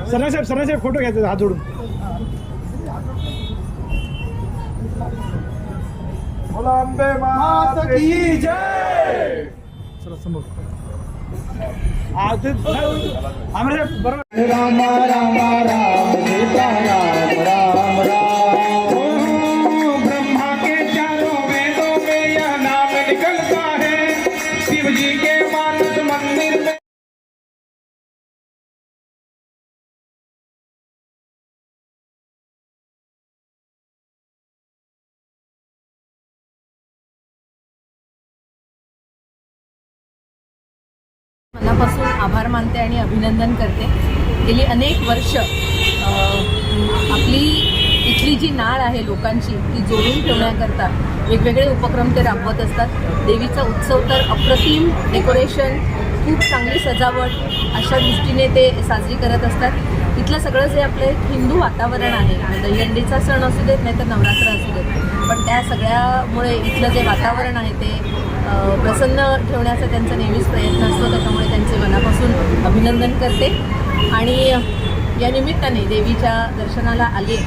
सरनासाहेब photo घ्यायचा हात जोडून. अंबे माता की जय. चला समोर. आमरे बरोबर. राम राम राम सीता राम राम राम. ब्रह्मा के चारों वेदों में यह नाम निकलता है. शिव जी के मानस मंदिर में मनापासून आभार मानते आणि अभिनंदन करते. गेली अनेक वर्ष आपली इथली जी नाळ आहे लोकांची ती जोडून ठेवण्याकरता वेगवेगळे उपक्रम ते राबवत असतात. देवीचा उत्सव तर अप्रतिम डेकोरेशन, खूप चांगली सजावट अशा दृष्टीने ते साजरी करत असतात. इथलं सगळं जे आपलं एक हिंदू वातावरण आहे, दहीहंडीचा सण असू देत नाही तर नवरात्र असू देत, पण त्या सगळ्यामुळे इथलं जे वातावरण आहे ते प्रसन्न ठेवण्याचा त्यांचा नेहमीच प्रयत्न असतो. त्याच्यामुळे त्यांचे मनापासून अभिनंदन करते. आणि या निमित्ताने देवीच्या दर्शनाला आले,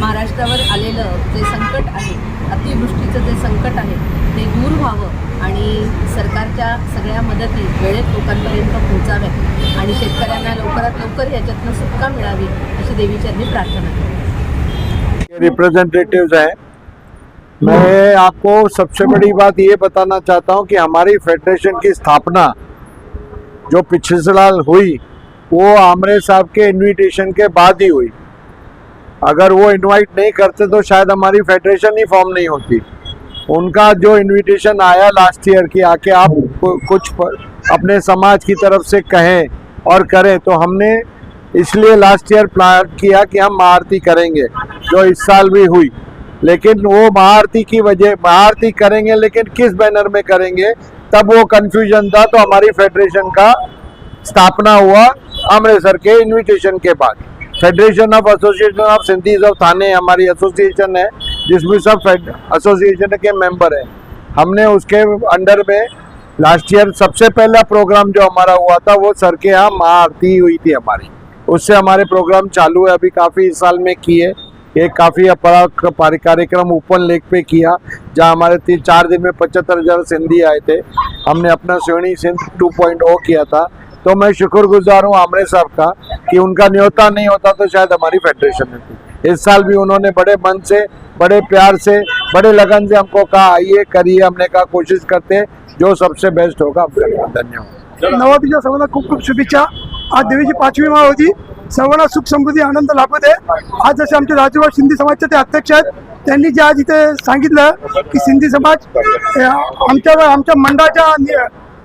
महाराष्ट्रावर आलेलं जे संकट आहे, अतिवृष्टीचं जे संकट आहे ते दूर व्हावं आणि सरकारच्या सगळ्या मदती वेळेत लोकांपर्यंत पोहोचाव्यात आणि शेतकऱ्यांना लवकरात लवकर याच्यातनं सुटका मिळावी अशी देवीचरणी प्रार्थना करते. रिप्रेजेंटेटिव्स हैं, मैं आपको सबसे बड़ी बात ये बताना चाहता हूँ कि हमारी फेडरेशन की स्थापना जो पिछले साल हुई वो आमरे साहब के इनविटेशन के बाद ही हुई. अगर वो इनवाइट नहीं करते तो शायद हमारी फेडरेशन ही फॉर्म नहीं होती. उनका जो इनविटेशन आया लास्ट ईयर कि आके आप कुछ अपने समाज की तरफ से कहें और करें, तो हमने इसलिए लास्ट ईयर प्लान किया कि हम महाआरती करेंगे, जो इस साल भी हुई. लेकिन वो महाआरती की वजह, महाआरती करेंगे लेकिन किस बैनर में करेंगे, तब वो कंफ्यूजन था. तो हमारी फेडरेशन का स्थापना हुआ अमृतसर के इनविटेशन के बाद. Federation of association of Sindhis of Thane हमारी एसोसिएशन है, जिसमें सब एसोसिएशन के मेंबर हैं. हमने उसके अंडर में लास्ट ईयर सबसे पहला प्रोग्राम जो हमारा हुआ था वो सर के यहाँ महाआरती हुई थी हमारी. उससे हमारे प्रोग्राम चालू है, अभी काफ़ी इस साल में किए. एक काफ़ी बड़ा कार्यक्रम ओपन लेक पे किया, जहाँ हमारे 3-4 दिन में 75,000 सिंधी आए थे. हमने अपना श्रेणी सिंध 2.0 किया था. तो मैं शुक्रगुजार हूँ आमरे साहब का कि उनका न्योता नहीं होता तो शायद हमारी फेडरेशन होती. इस साल भी उन्होंने बड़े मन से, बड़े प्यार से, बड़े लगन से हमको कहा आइए करिए. हमने कहा कोशिश करते हैं, जो सबसे बेस्ट होगा हम करेंगे. धन्यवाद. नवरात्रीच्या सर्वांना खूप खूप शुभेच्छा. आज देवीची 5वी माळ होती. सर्वांना सुख समृद्धी आनंद लाभू दे. आज जसे आमचे राजूभाऊ सिंधी समाजचे ते अध्यक्ष आहेत, त्यांनी जे आज इथे सांगितलं की सिंधी समाज आमच्या मंडळाच्या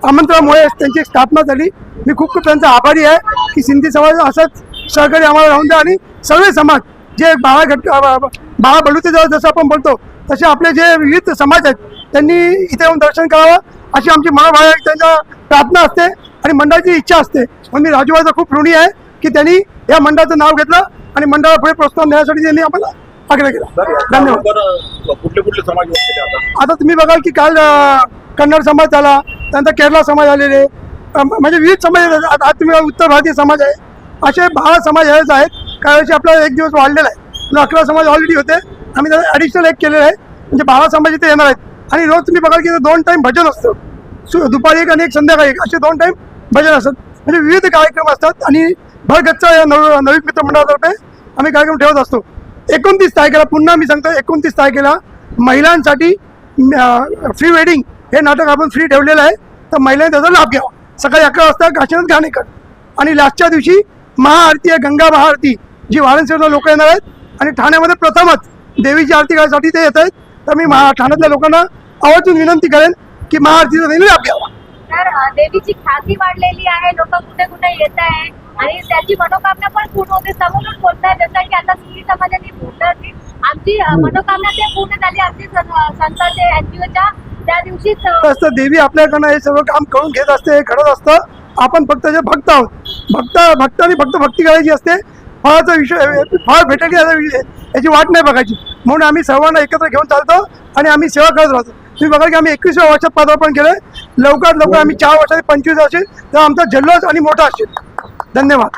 आमंत्रणामुळे त्यांची स्थापना झाली. मी खूप खूप त्यांचा आभारी आहे की सिंधी समाज असंच सहकारी आम्हाला राहून द्या आणि सगळे समाज जे बाळा बलुते जसं आपण बोलतो तसे आपले जे विविध समाज आहेत त्यांनी इथे येऊन दर्शन करावं अशी आमची मनोभाव त्यांच्या प्रार्थना असते आणि मंडळाची इच्छा असते. म्हणून मी राजूभाईचा खूप ऋणी आहे की त्यांनी या मंडळाचं नाव घेतलं आणि मंडळाला पुढे प्रोत्साहन देण्यासाठी त्यांनी आम्हाला आग्रह केला. धन्यवाद. कुठले कुठले समाज आता तुम्ही बघाल की काल कन्नड समाज झाला, त्यानंतर केरला समाज आलेले, म्हणजे विविध समाज. आज तुम्ही उत्तर भारतीय समाज आहे, असे 12 समाज आहेत. काही वर्षी आपला एक दिवस वाढलेला आहे, 11 समाज ऑलरेडी होते. आम्ही त्याला ॲडिशनल एक केलेलं आहे, म्हणजे 12 समाज इथे येणार आहेत. आणि रोज तुम्ही बघाल की 2 टाईम भजन असतं, दुपारी एक आणि एक संध्याकाळी एक, असे 2 टाईम भजन असतात. म्हणजे विविध कार्यक्रम असतात आणि भरगच्चा या नवीन मित्र मंडळातर्फे आम्ही कार्यक्रम ठेवत असतो. 29 तारखेला, पुन्हा मी सांगतो 29 तारखेला महिलांसाठी फ्री वेडिंग हे नाटक आपण फ्री ठेवलेलं आहे. तर महिलांनी त्याचा लाभ घ्यावा. सकाळी 11 वाजता काशीनाथ घाणेकर. आणि लास्टच्या दिवशी महाआरती आहे, गंगा महाआरती, जी वाराणसीवरून लोक येणार आहेत आणि ठाण्यामध्ये प्रथमच देवीची आरती करायसाठी ते येत आहेत. तर मी ठाण्यातल्या लोकांना आवर्जून विनंती करेन की महाआरतीचा त्यांनी लाभ घ्यावा. तर देवीची ख्याती वाढलेली आहे, लोक कुठे कुठे येत आहे आणि त्याची मनोकामना पण पूर्ण होते. समोरून बोलताय जसं की आता सिंधी समाजाने बोललं आमची मनोकामना ते पूर्ण झाली. आमची संस्थाचे एनजीओच्या त्या दिवशीच असतं. देवी आपल्याकडनं हे सर्व काम करून घेत असते, हे घडत असतं. आपण फक्त जे भक्त आहोत, भक्त आणि फक्त भक्ती करायची असते. फळाचा विषय, फळ भेटेल याचा विषय, याची वाट नाही बघायची. म्हणून आम्ही सर्वांना एकत्र घेऊन चालतो आणि आम्ही सेवा करत राहतो. तुम्ही बघा की आम्ही 21व्या वर्षात पदार्पण केलंय. लवकरात लवकर आम्ही 4 वर्षात 25 असेल तर आमचा जल्लोष आणि मोठा असेल. धन्यवाद.